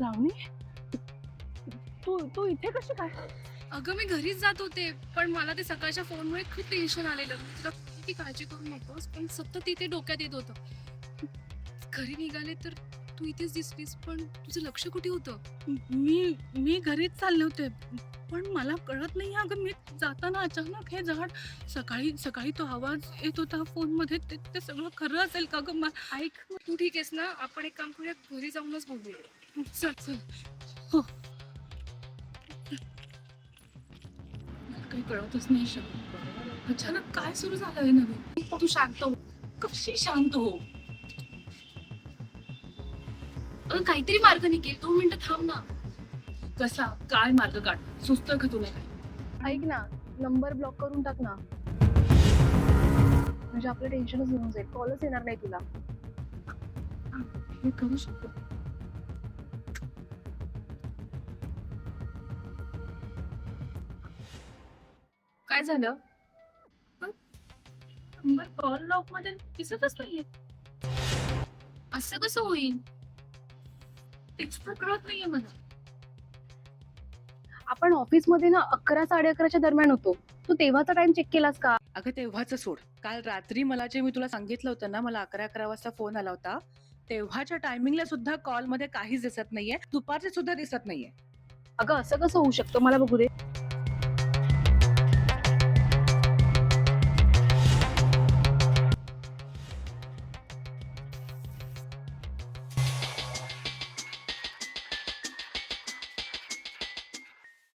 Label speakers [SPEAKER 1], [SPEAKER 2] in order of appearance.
[SPEAKER 1] श्रावणी, तू तू इथे कशी काय?
[SPEAKER 2] अगं मी घरीच जात होते, पण मला ते सकाळच्या फोनमुळे खूप टेन्शन आलेलं. तुला किती काळजी करू नकोस, पण सतत इथे डोक्यात येत होतं. घरी निघाले तर तू इथेच दिसलीस, पण तुझं लक्ष कुठे होतं?
[SPEAKER 1] मी घरीच चालले होते, पण मला कळत नाही अगं, मी जाताना अचानक हे झाड, सकाळी सकाळी तो आवाज येत होता फोन मध्ये, ते सगळं खरं असेल का ग?
[SPEAKER 2] ऐक, तू ठीक आहेस ना? आपण एक काम करूया, घरी जाऊनच बोलूया.
[SPEAKER 1] चल चल. हो. मला काही कळतच नाही श्रावणी, अचानक काय सुरू झालंय नवीन?
[SPEAKER 2] तू शांत हो.
[SPEAKER 1] कशी शांत हो?
[SPEAKER 2] अगं काहीतरी मार्ग निघेल, 2 मिनिटं थांब ना.
[SPEAKER 1] कसा काय मार्ग काढ? सुचतं का तुला काय?
[SPEAKER 3] ऐक ना, नंबर ब्लॉक करून टाक ना. म्हणजे आपलं टेन्शनच निघून जाईल, कॉलच येणार नाही तुला.
[SPEAKER 1] हे करू शकतो.
[SPEAKER 2] काय झालं?
[SPEAKER 1] नंबर कॉल लॉग मध्ये दिसतच नाहीये.
[SPEAKER 2] असं कसं होईल?
[SPEAKER 1] तेच तर कळत नाहीये मला.
[SPEAKER 3] आपण ऑफिसमध्ये ना 11-11:30च्या दरम्यान होतो. तू तेव्हाचा टाइम चेक केलास का?
[SPEAKER 4] अगं तेव्हाचं सोड. काल रात्री मला जे मी तुला सांगितलं होतं ना, मला 11-11 वाजता फोन आला होता. तेव्हाच्या टायमिंगला सुद्धा कॉलमध्ये काहीच दिसत नाहीये. दुपारचे सुद्धा दिसत नाहीये.
[SPEAKER 3] अगं असं कसं होऊ शकतं, मला बघू दे.